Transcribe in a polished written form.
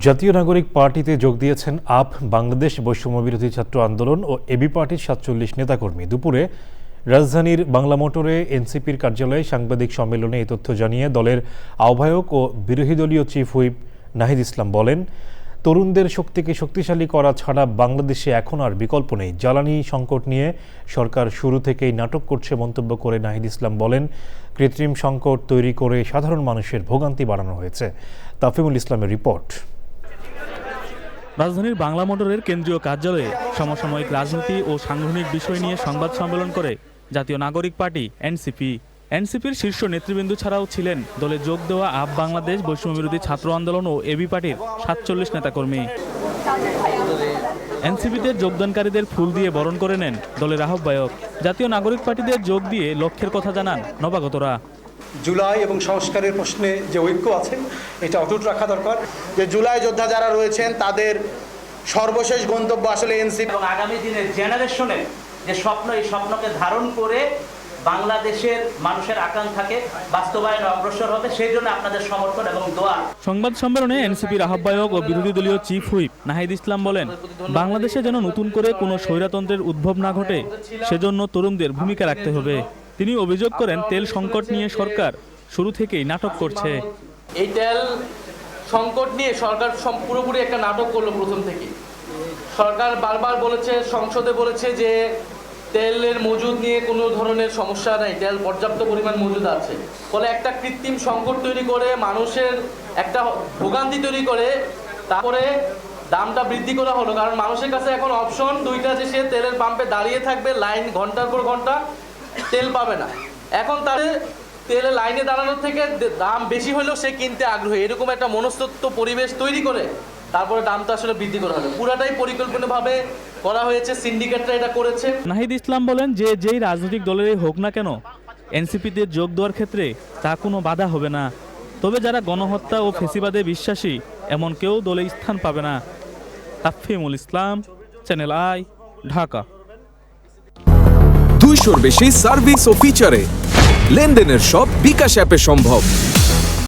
জাতীয় নাগরিক পার্টিতে যোগ দিয়েছেন আপ বাংলাদেশ বৈষম্যবিরোধী ছাত্র আন্দোলন ও এবি পার্টির ৪৭ নেতাকর্মী। দুপুরে রাজধানীর বাংলা মোটরে এনসিপির কার্যালয়ে সাংবাদিক সম্মেলনে এই তথ্য জানিয়ে দলের আহ্বায়ক ও বিরোধী দলীয় চিফ হুইপ নাহিদ ইসলাম বলেন, তরুণদের শক্তিকে শক্তিশালী করা ছাড়া বাংলাদেশে এখন আর বিকল্প নেই। জ্বালানি সংকট নিয়ে সরকার শুরু থেকেই নাটক করছে মন্তব্য করে নাহিদ ইসলাম বলেন, কৃত্রিম সংকট তৈরি করে সাধারণ মানুষের ভোগান্তি বাড়ানো হয়েছে। তাফিমুল ইসলামের রিপোর্ট। রাজধানীর বাংলা মোটরের কেন্দ্রীয় কার্যালয়ে সমসাময়িক রাজনীতি ও সাংগঠনিক বিষয় নিয়ে সংবাদ সম্মেলন করে জাতীয় নাগরিক পার্টি এনসিপির শীর্ষ নেতৃবৃন্দ ছাড়াও ছিলেন দলে যোগ দেওয়া আপ বাংলাদেশ বৈষম্যবিরোধী ছাত্র আন্দোলন ও এবি পার্টির ৪৭ নেতাকর্মী। এনসিপিতে যোগদানকারীদের ফুল দিয়ে বরণ করে নেন দলের আহ্বায়ক। জাতীয় নাগরিক পার্টিদের যোগ দিয়ে লক্ষ্যের কথা জানান নবাগতরা। জুলাই এবং সংস্কারের প্রশ্নে যে ঐক্য আছে এটা অটুট রাখা দরকার। যে জুলাই যোদ্ধা যারা রয়েছেন তাদের সর্বশেষ গন্তব্য আসলে এনসিপি এবং আগামী দিনের জেনারেশনের যে স্বপ্ন, এই স্বপ্নকে ধারণ করে বাংলাদেশের মানুষের আকাঙ্ক্ষাকে বাস্তবায়নে অগ্রসর হবে, সেই জন্য আপনাদের সমর্থন এবং দোয়া। সংবাদ সম্মেলনে এনসিপির আহ্বায়ক ও বিরোধী দলীয় চিফ হুইপ নাহিদ ইসলাম বলেন, বাংলাদেশে যেন নতুন করে কোনো স্বৈরতন্ত্রের উদ্ভব না ঘটে, সেজন্য তরুণদের ভূমিকা রাখতে হবে। তিনি অভিযোগ করেন, তেল সংকট নিয়ে সরকার শুরু থেকেই নাটক করছে। এই তেল সংকট নিয়ে সরকার পুরোপুরি একটা নাটক করলো প্রথম থেকে। সরকার বারবার বলেছে, সংসদে বলেছে যে তেলের মজুদ নিয়ে কোনো ধরনের সমস্যা নেই, তেল পর্যাপ্ত পরিমাণ মজুদ আছে। ফলে একটা কৃত্রিম সংকট তৈরি করে মানুষের একটা ভোগান্তি তৈরি করে তারপরে দামটা বৃদ্ধি করা হলো। কারণ মানুষের কাছে এখন অপশন দুইটা, যে সে তেলের পাম্পে দাঁড়িয়ে থাকবে, লাইন ঘন্টার পর ঘন্টা, তেল পাবে না। এখন তাদের তেলের লাইনে দাঁড়ানোর থেকে দাম বেশি হলেও সে কিনতে আগ্রহী, এরকম একটা মনস্তত্ত্ব পরিবেশ তৈরি করে তারপরে দামটা আসলে বৃদ্ধি করা হবে। পুরাটাই পরিকল্পনাভাবে করা হয়েছে, সিন্ডিকেটরা এটা করেছে। নাহিদ ইসলাম বলেন, যে যেই রাজনৈতিক দলেরই হোক না কেন, এনসিপিতে যোগ দেওয়ার ক্ষেত্রে তা কোনো বাধা হবে না। তবে যারা গণহত্যা ও ফেসিবাদে বিশ্বাসী, এমন কেউ দলে স্থান পাবে না। তাফিমুল ইসলাম, চ্যানেল আই, ঢাকা। 200-র বেশি সার্ভিস ও ফিচারে লেনদেনের সব বিকাশ অ্যাপে সম্ভব।